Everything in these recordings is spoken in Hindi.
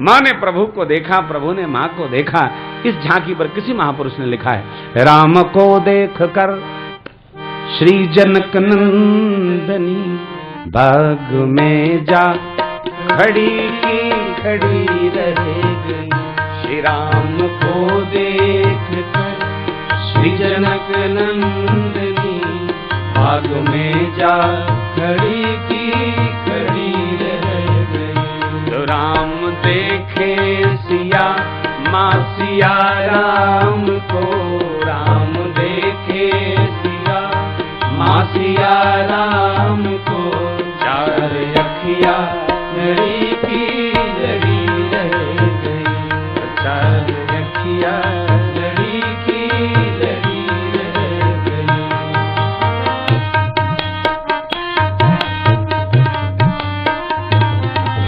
माँ ने प्रभु को देखा, प्रभु ने माँ को देखा। इस झांकी पर किसी महापुरुष ने लिखा है, राम को देख कर श्री जनक नंदनी बाग में जा खड़ी की खड़ी रह गई। श्री राम को देख कर श्री जनक नंदनी बाग में जा खड़ी की खड़ी रह गई। तो राम देखे सिया माँ सिया राम को, राम देखे सिया माँ सिया राम को। चार अखिया लड़ी की लड़ी रह गई। चार अखिया लड़ी की लड़ी रह गई।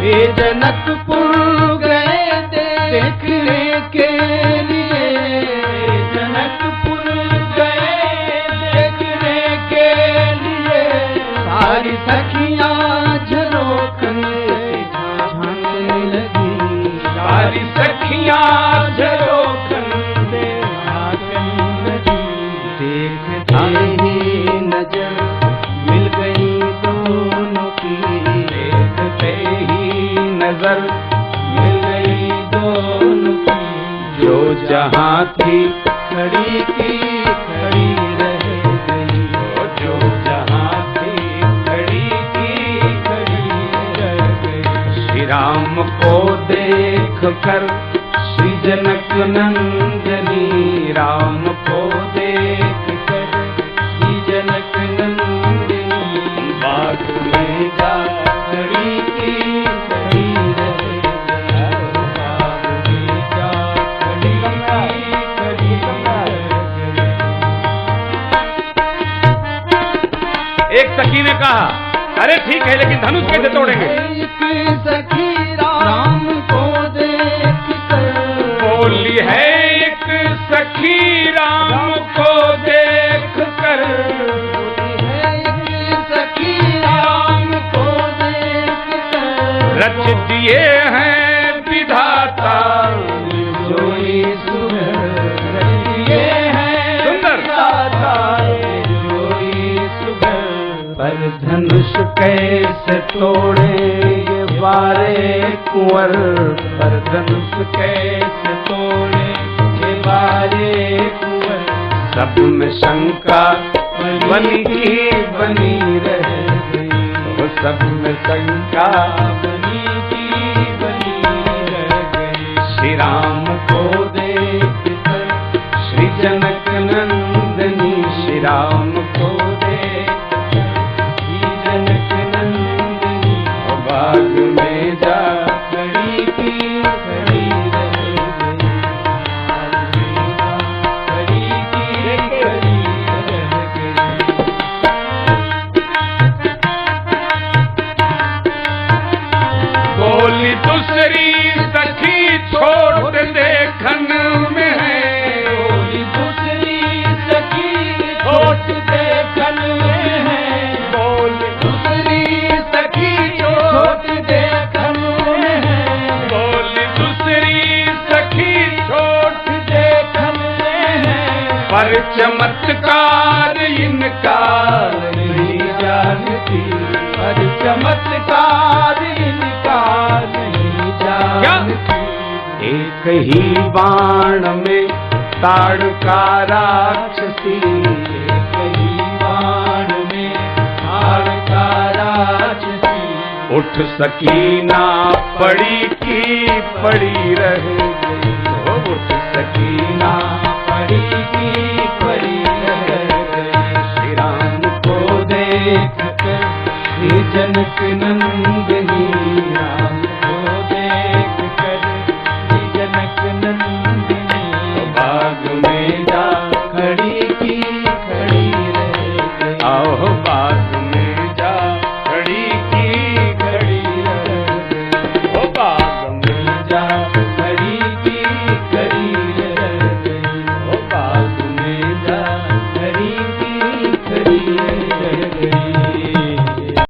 हे जनकपुर गए देखने के लिए, जनकपुर गए देखने के लिए। सारी सखियां झरोखन से झांकने लगी। सारी सखियां झरोखन से झांकने लगी। देखते ही नजर मिल गई दोनों की। देखते ही नजर मिल गई दोनों की। जो जहाँ थी खड़ी की खड़ी रह गई। जो जहाँ थी खड़ी की खड़ी रह गई। श्री राम को देख कर श्री जनक नंदनी, राम को देख कर श्री जनक नंदनी बाग में जा खड़ी की खड़ी रह गई। बाग में जा खड़ी की खड़ी रह गई। एक सखी ने कहा, अरे ठीक है लेकिन धनुष कैसे तोड़ेंगे? एक सखी राम को देख कर बोली है, एक सखी राम को देख कर बोली है। एक सखी राम को देख कर रच दिए हैं विधाता जोई सुंदर। रच दिए हैं सुंदर विधाता जोई सुंदर। पर धनुष कैसे तोड़े ये बारे कुंवर। पर धनुष कैसे तोड़े ये बारे कुंवर। सब में शंका बनी की बनी रह गई। वो सब में शंका बनी की बनी रह गई। श्री राम को देख कर श्री जनक नंदनी, श्री राम को देख श्री जनक नंदनी बाग में जा खड़ी की खड़ी रह गई। खड़ी की खड़ी रह गई। बोली दूसरी सखी छोड़ देखन में है। बोली दूसरी सखी छोड़ देखन में है। बोली दूसरी सखी छोड़ देखन में है। बोली दूसरी सखी छोड़ देखन में है। पर चमत्कार इनका नहीं जानती। पर चमत्कार इनका नहीं जानती। एक ही बाण में ताड़का राक्षसी। एक ही बाण में ताड़का राक्षसी। उठ सकी ना पड़ी की पड़ी रह गई। उठ सकी ना पड़ी की पड़ी रह गई। श्री राम को देख कर श्री जनक नंदनी